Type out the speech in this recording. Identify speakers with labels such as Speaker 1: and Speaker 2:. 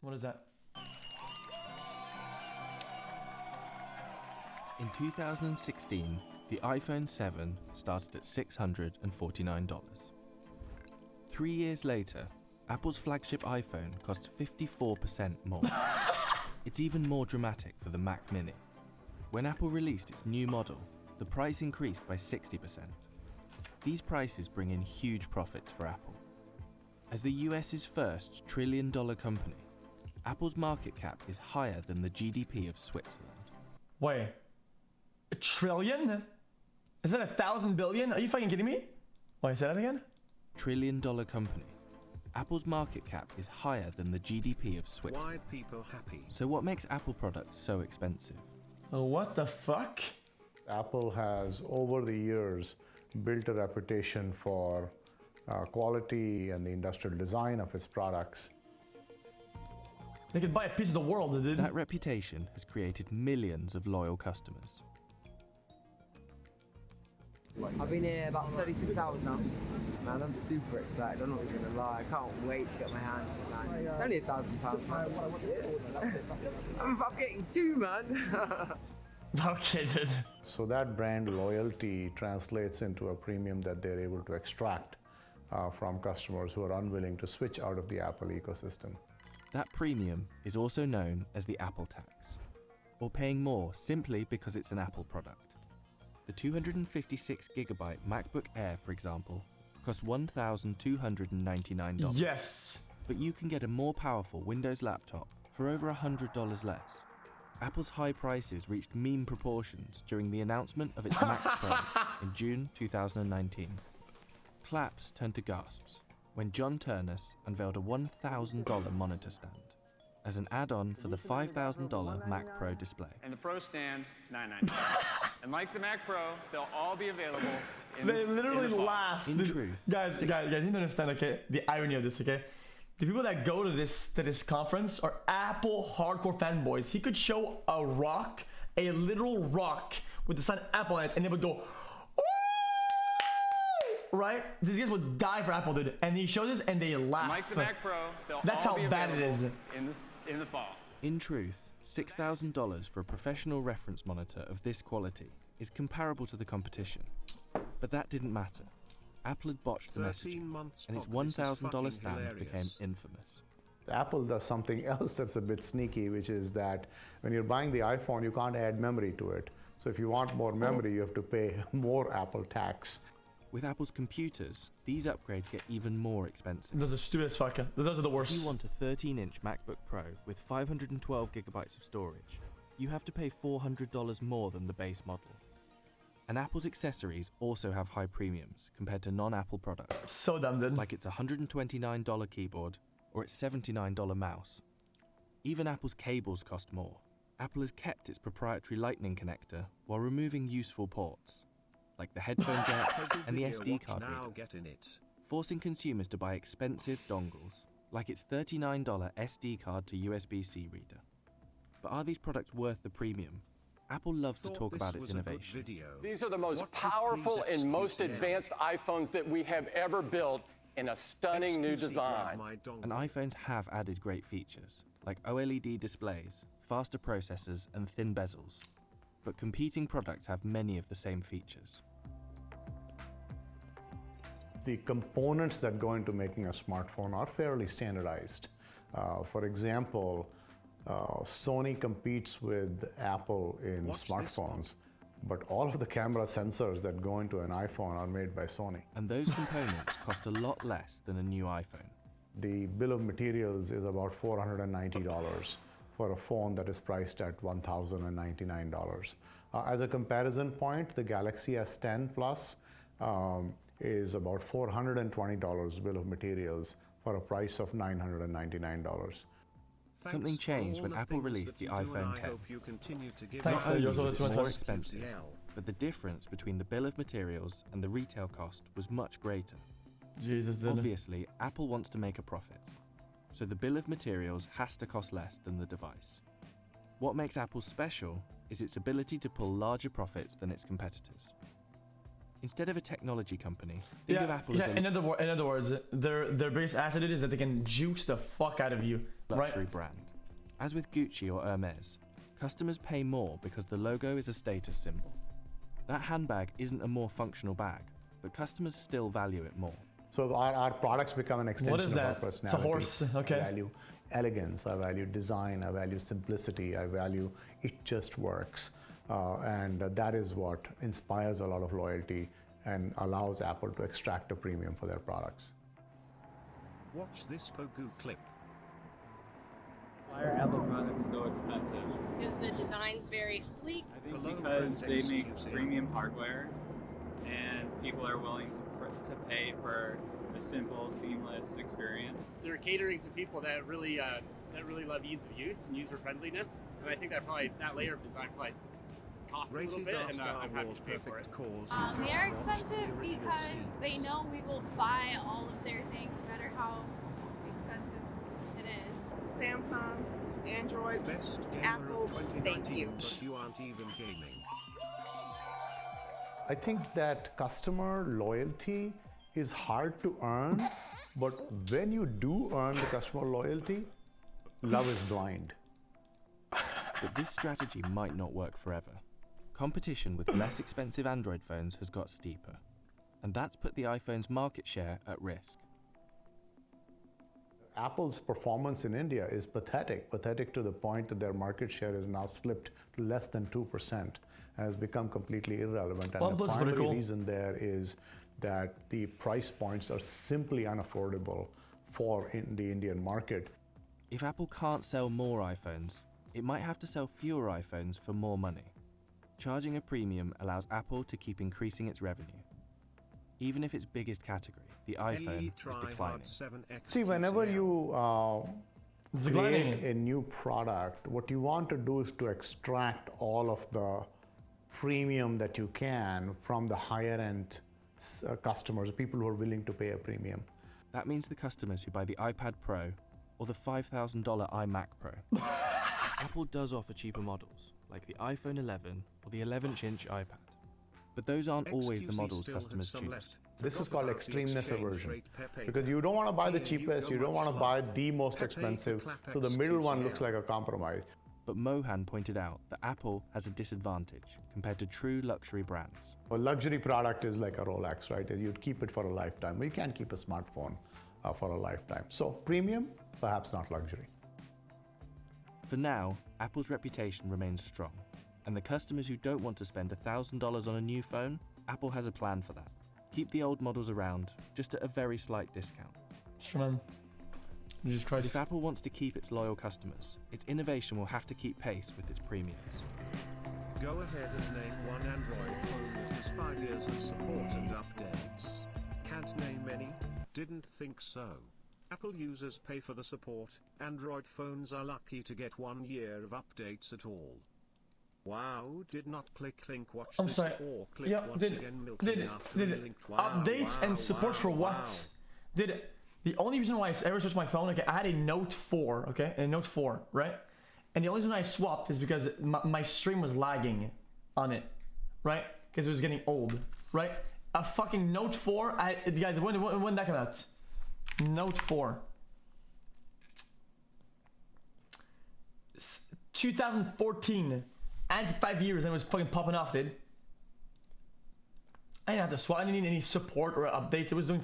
Speaker 1: What is that?
Speaker 2: In 2016, the iPhone 7 started at $649. 3 years later, Apple's flagship iPhone costs 54% more. It's even more dramatic for the Mac Mini. When Apple released its new model, the price increased by 60%. These prices bring in huge profits for Apple. As the US's first trillion-dollar company, Apple's market cap is higher than the GDP of Switzerland.
Speaker 1: Wait, $1 trillion? Is that 1,000 billion? Are you fucking kidding me? Wait, say that again?
Speaker 2: Trillion-dollar company. Apple's market cap is higher than the GDP of Switzerland.
Speaker 3: Why people happy?
Speaker 2: So what makes Apple products so expensive?
Speaker 1: Oh, what the fuck?
Speaker 4: Apple has, over the years, built a reputation for quality and the industrial design of its products.
Speaker 1: They could buy a piece of the world, dude.
Speaker 2: That reputation has created millions of loyal customers.
Speaker 5: I've been here about 36 hours now. Man, I'm super excited, I'm not even gonna lie. I can't wait to get my hands on it, man. It's only £1,000, man. I'm getting two, man.
Speaker 1: Okay, dude.
Speaker 4: So that brand loyalty translates into a premium that they're able to extract from customers who are unwilling to switch out of the Apple ecosystem.
Speaker 2: That premium is also known as the Apple tax, or paying more simply because it's an Apple product. The 256GB MacBook Air, for example, costs $1,299.
Speaker 1: Yes.
Speaker 2: But you can get a more powerful Windows laptop for over $100 less. Apple's high prices reached meme proportions during the announcement of its Mac Pro in June 2019. Claps turned to gasps when John Ternus unveiled a $1,000 monitor stand as an add-on for the $5,000 Mac Pro display.
Speaker 6: And the Pro stand, $999. And like the Mac Pro, they'll all be available in
Speaker 1: They literally laughed.
Speaker 2: In truth,
Speaker 1: guys, you need to understand, okay, the irony of this, okay? The people that go to this conference are Apple hardcore fanboys. He could show a rock, a literal rock with the sign Apple on it, and they would go, ooh! Right? These guys would die for Apple, dude. And he shows this, and they laugh.
Speaker 6: Like the Mac Pro, they'll
Speaker 1: That's
Speaker 6: all
Speaker 1: how
Speaker 6: be
Speaker 1: bad it is.
Speaker 6: in the fall.
Speaker 2: In truth, $6,000 for a professional reference monitor of this quality is comparable to the competition. But that didn't matter. Apple had botched the messaging, and its $1,000 stand became infamous.
Speaker 4: Apple does something else that's a bit sneaky, which is that when you're buying the iPhone, you can't add memory to it. So if you want more memory, you have to pay more Apple tax.
Speaker 2: With Apple's computers, these upgrades get even more expensive.
Speaker 1: Those are stupid as fuck. Those are the worst.
Speaker 2: If you want a 13-inch MacBook Pro with 512GB of storage, you have to pay $400 more than the base model. And Apple's accessories also have high premiums compared to non-Apple products.
Speaker 1: So dumb, dude.
Speaker 2: Like its $129 keyboard or its $79 mouse. Even Apple's cables cost more. Apple has kept its proprietary Lightning connector while removing useful ports, like the headphone jack and the SD card reader, forcing consumers to buy expensive dongles, like its $39 SD card to USB-C reader. But are these products worth the premium? Apple loves to talk about its innovation.
Speaker 7: These are the most powerful and most advanced iPhones that we have ever built in a stunning new design.
Speaker 2: And iPhones have added great features, like OLED displays, faster processors, and thin bezels. But competing products have many of the same features.
Speaker 4: The components that go into making a smartphone are fairly standardized. For example, Sony competes with Apple in smartphones, but all of the camera sensors that go into an iPhone are made by Sony.
Speaker 2: And those components cost a lot less than a new iPhone.
Speaker 4: The bill of materials is about $490 for a phone that is priced at $1,099. As a comparison point, the Galaxy S10 Plus is about $420 bill of materials for a price of $999.
Speaker 2: Something changed when Apple released the iPhone X.
Speaker 1: Thanks,
Speaker 2: Not only
Speaker 1: you're so
Speaker 2: was it more
Speaker 1: much.
Speaker 2: expensive, but the difference between the bill of materials and the retail cost was much greater.
Speaker 1: Jesus, dude.
Speaker 2: Obviously, Apple wants to make a profit, so the bill of materials has to cost less than the device. What makes Apple special is its ability to pull larger profits than its competitors. Instead of a technology company, think of Apple as a
Speaker 1: in other words, their biggest asset is that they can juice the fuck out of you,
Speaker 2: luxury
Speaker 1: right?
Speaker 2: brand. As with Gucci or Hermes, customers pay more because the logo is a status symbol. That handbag isn't a more functional bag, but customers still value it more.
Speaker 4: So our products become an extension of our personality.
Speaker 1: It's a horse, okay.
Speaker 4: I value elegance, I value design, I value simplicity, I value it just works. And that is what inspires a lot of loyalty and allows Apple to extract a premium for their products.
Speaker 3: Watch this Pogu clip.
Speaker 8: Why are Apple products so expensive?
Speaker 9: Because the design's very sleek.
Speaker 8: I think because they make premium hardware and people are willing to pay for a simple, seamless experience.
Speaker 10: They're catering to people that really love ease of use and user friendliness, and I think that layer of design probably costs a little bit, and I'm happy to pay for it.
Speaker 9: They are expensive because they know we will buy all of their things, no matter how expensive it is.
Speaker 11: Samsung, Android,
Speaker 3: Best gamer
Speaker 11: Apple,
Speaker 3: of 2019,
Speaker 11: thank you.
Speaker 3: But you aren't even gaming.
Speaker 4: I think that customer loyalty is hard to earn, but when you do earn the customer loyalty, love is blind.
Speaker 2: But this strategy might not work forever. Competition with less expensive Android phones has got steeper, and that's put the iPhone's market share at risk.
Speaker 4: Apple's performance in India is pathetic to the point that their market share has now slipped to less than 2% and has become completely irrelevant. And the primary reason there is that the price points are simply unaffordable for the Indian market.
Speaker 2: If Apple can't sell more iPhones, it might have to sell fewer iPhones for more money. Charging a premium allows Apple to keep increasing its revenue. Even if its biggest category, the iPhone, is declining.
Speaker 4: See, whenever you create a new product, what you want to do is to extract all of the premium that you can from the higher end customers, people who are willing to pay a premium.
Speaker 2: That means the customers who buy the iPad Pro or the $5,000 iMac Pro. Apple does offer cheaper models, like the iPhone 11 or the 11-inch iPad. But those aren't always the models customers choose.
Speaker 4: This is called extremeness aversion, because you don't want to buy the cheapest, you don't want to buy the most expensive, so the middle one looks like a compromise.
Speaker 2: But Mohan pointed out that Apple has a disadvantage compared to true luxury brands.
Speaker 4: A luxury product is like a Rolex, right? You'd keep it for a lifetime. But you can't keep a smartphone for a lifetime. So premium, perhaps not luxury.
Speaker 2: For now, Apple's reputation remains strong. And the customers who don't want to spend $1,000 on a new phone, Apple has a plan for that. Keep the old models around, just at a very slight discount.
Speaker 1: Sure, man. Jesus Christ.
Speaker 2: If Apple wants to keep its loyal customers, its innovation will have to keep pace with its premiums.
Speaker 3: Go ahead and name one Android phone that has 5 years of support and updates. Can't name any? Didn't think so. Apple users pay for the support. Android phones are lucky to get 1 year of updates at all. Wow, did not click link watch
Speaker 1: I'm
Speaker 3: this
Speaker 1: sorry.
Speaker 3: or click
Speaker 1: Yeah,
Speaker 3: once again milking after the link. Wow,
Speaker 1: updates and support for what? The only reason why I ever switched my phone, okay, I had a Note 4, okay, a Note 4, right? And the only reason I swapped is because my stream was lagging on it, right? Because it was getting old, right? A fucking Note 4, guys, when did that come out? Note 4. 2014. And for 5 years, and it was fucking popping off, dude. I didn't have to swap. I didn't need any support or updates. It was doing